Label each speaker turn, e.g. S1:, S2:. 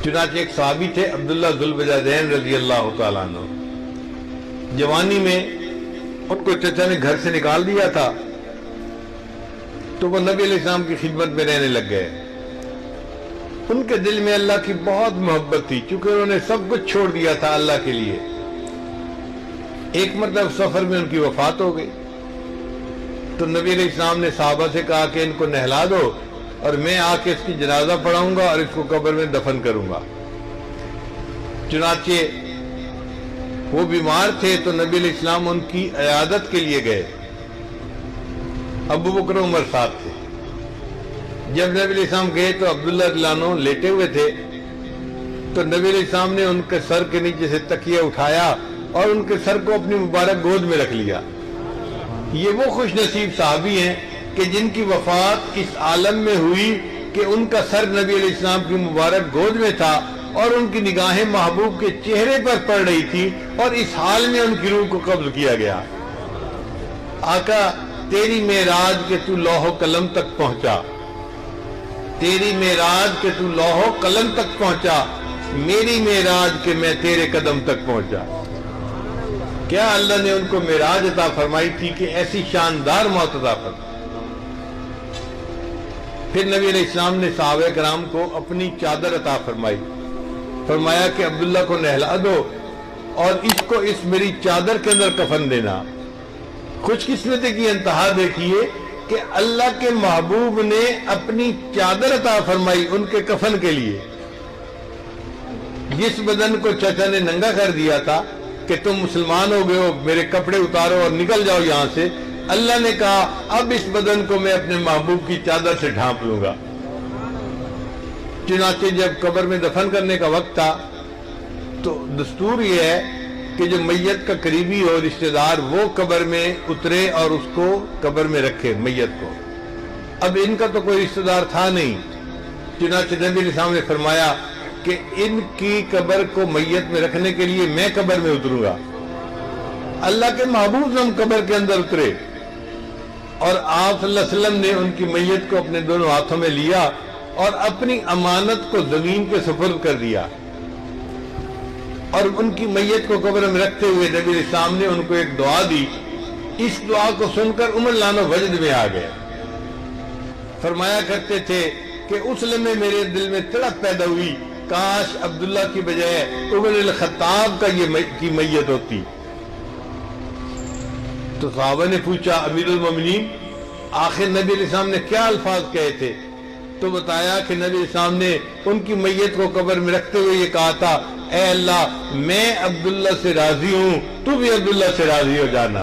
S1: چنانچہ ایک صحابی تھے عبداللہ ذو البجادین رضی اللہ تعالیٰ عنہ، جوانی میں ان کو چچا نے گھر سے نکال دیا تھا تو وہ نبی علیہ السلام کی خدمت میں رہنے لگ گئے۔ ان کے دل میں اللہ کی بہت محبت تھی، چونکہ انہوں نے سب کچھ چھوڑ دیا تھا اللہ کے لیے۔ ایک مرتبہ سفر میں ان کی وفات ہو گئی تو نبی علیہ السلام نے صحابہ سے کہا کہ ان کو نہلا دو اور میں آ کے اس کی جنازہ پڑھاؤں گا اور اس کو قبر میں دفن کروں گا۔ چنانچہ وہ بیمار تھے تو نبی علیہ السلام ان کی عیادت کے لیے گئے۔ ابو بکر عمر ساتھ تھے۔ جب نبی علیہ السلام گئے تو عبداللہ رضی اللہ عنہ لیٹے ہوئے تھے تو نبی علیہ السلام نے ان کے سر کے نیچے سے تکیہ اٹھایا اور ان کے سر کو اپنی مبارک گود میں رکھ لیا۔ یہ وہ خوش نصیب صحابی ہیں کہ جن کی وفات اس عالم میں ہوئی کہ ان کا سر نبی علیہ السلام کی مبارک گود میں تھا اور ان کی نگاہیں محبوب کے چہرے پر پڑ رہی تھی، اور اس حال میں ان کی روح کو قبض کیا گیا۔ آقا تیری معراج کہ تو لوح و قلم تک پہنچا، تیری معراج کہ تو لوح و قلم تک پہنچا، میری معراج کہ میں تیرے قدم تک پہنچا۔ کیا اللہ نے ان کو معراج عطا فرمائی تھی کہ ایسی شاندار موت عطا فرمائی۔ پھر نبی علیہ السلام نے صحابہ کرام کو اپنی چادر عطا فرمائی، فرمایا کہ عبداللہ کو نہلا دو اور اس کو اس میری چادر کے اندر کفن دینا۔ خوش قسمتی کی انتہا دیکھیے کہ اللہ کے محبوب نے اپنی چادر عطا فرمائی ان کے کفن کے لیے۔ جس بدن کو چچا نے ننگا کر دیا تھا کہ تم مسلمان ہو گئے ہو، میرے کپڑے اتارو اور نکل جاؤ یہاں سے، اللہ نے کہا اب اس بدن کو میں اپنے محبوب کی چادر سے ڈھانپ لوں گا۔ چنانچہ جب قبر میں دفن کرنے کا وقت تھا تو دستور یہ ہے کہ جو میت کا قریبی ہو رشتہ دار وہ قبر میں اترے اور اس کو قبر میں رکھے میت کو۔ اب ان کا تو کوئی رشتہ دار تھا نہیں، چنانچہ نبی علیہ السلام نے فرمایا کہ ان کی قبر کو میت میں رکھنے کے لیے میں قبر میں اتروں گا۔ اللہ کے محبوب سے ہم قبر کے اندر اترے اور آپ صلی اللہ علیہ وسلم نے ان کی میت کو اپنے دونوں ہاتھوں میں لیا اور اپنی امانت کو زمین کے سپرد کر دیا، اور ان کی میت کو قبر میں رکھتے ہوئے نبی علیہ السلام نے ان کو ایک دعا دی۔ اس دعا کو سن کر عمر لانو وجد میں آ گئے۔ فرمایا کرتے تھے کہ اس لمحے میرے دل میں تڑپ پیدا ہوئی، کاش عبداللہ کی بجائے عمر الخطاب کا کی میت ہوتی۔ تو صحابہ نے پوچھا امیر المومنین آخر نبی علیہ السلام نے کیا الفاظ کہے تھے؟ تو بتایا کہ نبی علیہ السلام نے ان کی میت کو قبر میں رکھتے ہوئے یہ کہا تھا، اے اللہ میں عبداللہ سے راضی ہوں، تو بھی عبداللہ سے راضی ہو جانا۔